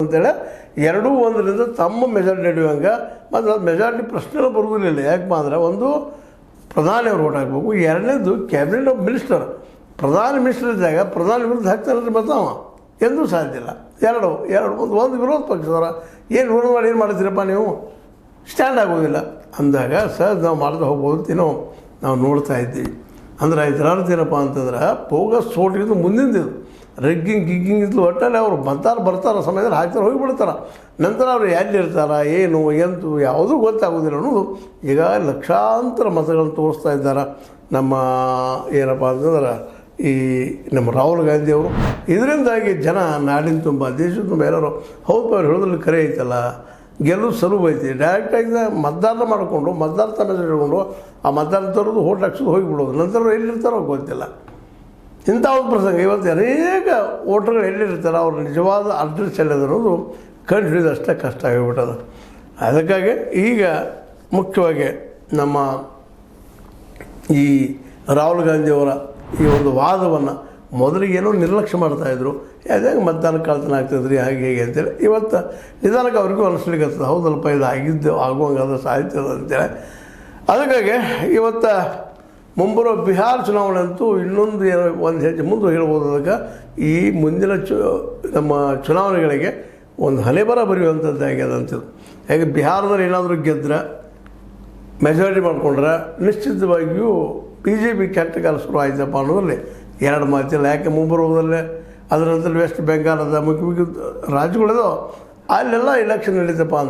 ಅಂತೇಳಿ ಎರಡೂ ಒಂದರಿಂದ ತಮ್ಮ ಮೆಜಾರಿಟಿ ನಡೆಯುವಂಗೆ ಮತ್ತು ಅದು ಮೆಜಾರಿಟಿ ಪ್ರಶ್ನೆ ಬರುವುದಿಲ್ಲ. ಯಾಕಪ್ಪ ಅಂದರೆ ಒಂದು ಪ್ರಧಾನಿಯವ್ರು ಓಟ್ ಹಾಕಬೇಕು, ಎರಡನೇದು ಕ್ಯಾಬಿನೆಟ್ ಆಫ್ ಮಿನಿಸ್ಟರ್. ಪ್ರಧಾನ ಮಿನಿಸ್ಟರ್ ಇದ್ದಾಗ ಪ್ರಧಾನಿ ವಿರುದ್ಧ ಹಾಕ್ತಾನೆ ಬರ್ತಾವ, ಎಂದೂ ಸಾಧ್ಯ ಇಲ್ಲ. ಒಂದು ವಿರೋಧ ಪಕ್ಷದವರ ಏನು ವಿರೋಧ ಮಾಡಿ ಏನು ಮಾಡ್ತೀರಪ್ಪ ನೀವು, ಸ್ಟ್ಯಾಂಡ್ ಆಗೋದಿಲ್ಲ ಅಂದಾಗ ಸರ್ ನಾವು ಮಾಡ್ತಾ ಹೋಗ್ಬೋದು ನಾವು ನೋಡ್ತಾ ಇದ್ದೀವಿ. ಅಂದ್ರೆ ಇದರ ಅರ್ಥ ಏನಪ್ಪ ಅಂತಂದ್ರೆ ಬೋಗಸ್ ಓಟಿಗಿಂತ ಮುಂದಿಂದು ಗಿಗ್ಗಿಂಗ್ ಇದ್ದು ಒಟ್ಟಲ್ಲಿ ಅವರು ಬರ್ತಾರೆ ಸಮಯದಲ್ಲಿ ಹಾಕ್ತಾರೆ ಹೋಗಿಬಿಡ್ತಾರೆ. ನಂತರ ಅವರು ಎಲ್ಲಿರ್ತಾರೆ ಏನು ಎಂತು ಯಾವುದೂ ಗೊತ್ತಾಗೋದಿಲ್ಲ ಅನ್ನೋದು ಈಗ ಲಕ್ಷಾಂತರ ಮತಗಳನ್ನು ತೋರಿಸ್ತಾ ಇದ್ದಾರೆ ನಮ್ಮ ಏನಪ್ಪ ಅಂತಂದ್ರೆ ಈ ನಮ್ಮ ರಾಹುಲ್ ಗಾಂಧಿಯವರು. ಇದರಿಂದಾಗಿ ಜನ ನಾಡಿನ ತುಂಬ ದೇಶದ ತುಂಬ ಎಲ್ಲರೂ ಹೌದು ಅವ್ರು ಹೇಳೋದ್ರಲ್ಲಿ ಕರೆ ಐತಲ್ಲ, ಗೆಲ್ಲೋದು ಸುಲಭ ಐತಿ. ಡೈರೆಕ್ಟಾಗಿ ಮತದಾನ ಮಾಡಿಕೊಂಡು ಮತದಾರ ತಮ್ಮ ಹಿಡ್ಕೊಂಡು ಆ ಮತದಾನ ತರೋದು ಓಟ್ ಹಾಕ್ಸೋದು ಹೋಗಿಬಿಡೋದು. ನಂತರ ಅವ್ರು ಎಲ್ಲಿರ್ತಾರೋ ಗೊತ್ತಿಲ್ಲ. ಇಂಥ ಒಂದು ಪ್ರಸಂಗ ಇವತ್ತು ಅನೇಕ ವೋಟರ್ಗಳು ಎಲ್ಲಿರ್ತಾರೆ ಅವ್ರ ನಿಜವಾದ ಅಡ್ರೆಸ್ ಎಲ್ಲದನ್ನೋದು ಕಂಡು ಹಿಡಿದಷ್ಟೇ ಕಷ್ಟ ಆಗಿಬಿಟ್ಟದ. ಅದಕ್ಕಾಗಿ ಈಗ ಮುಖ್ಯವಾಗಿ ನಮ್ಮ ಈ ರಾಹುಲ್ ಗಾಂಧಿಯವರ ಈ ಒಂದು ವಾದವನ್ನು ಮೊದಲಿಗೇನೋ ನಿರ್ಲಕ್ಷ್ಯ ಮಾಡ್ತಾಯಿದ್ರು, ಯಾಕೆ ಮತದಾನ ಕಳ್ತನ ಆಗ್ತದ್ರಿ ಹಾಗೆ ಹೇಗೆ ಅಂತೇಳಿ. ಇವತ್ತು ನಿಧಾನಕ್ಕೆ ಅವ್ರಿಗೂ ಅನಿಸ್ಲಿಕ್ಕೆ ಹೌದಲ್ಪ ಇದು ಆಗುವಂಗಾದ ಸಾಹಿತ್ಯ ಅಂತೇಳಿ. ಅದಕ್ಕಾಗಿ ಇವತ್ತು ಮುಂಬರುವ ಬಿಹಾರ ಚುನಾವಣೆ ಅಂತೂ ಇನ್ನೊಂದು ಏನೋ ಒಂದು ಹೆಜ್ಜೆ ಮುಂದೆ ಹೇಳ್ಬೋದು. ಅದಕ್ಕೆ ಈ ಮುಂದಿನ ನಮ್ಮ ಚುನಾವಣೆಗಳಿಗೆ ಒಂದು ಹಣೆಬರ ಬರೆಯುವಂಥದ್ದು ಆಗ್ಯದ ಅಂತಿದ್ದು. ಯಾಕೆ ಬಿಹಾರದಲ್ಲಿ ಏನಾದರೂ ಗೆದ್ದರೆ ಮೆಜಾರಿಟಿ ಮಾಡಿಕೊಂಡ್ರೆ ನಿಶ್ಚಿತವಾಗಿಯೂ BJP ಕೆಟ್ಟ ಕಾಲ ಶುರು ಆಯ್ತಪ್ಪ ಅನ್ನೋದ್ರಲ್ಲಿ ಎರಡು ಮಾತಿಲ್ಲ. ಯಾಕೆ ಮುಂಬರುವುದಲ್ಲೇ ಅದರ ನಂತರ ವೆಸ್ಟ್ ಬೆಂಗಾಲದ ಮುಖ್ಯ ರಾಜ್ಯಗಳಿದೋ ಅಲ್ಲೆಲ್ಲ ಎಲೆಕ್ಷನ್ ನಡೀತಪ್ಪ ಅಂತ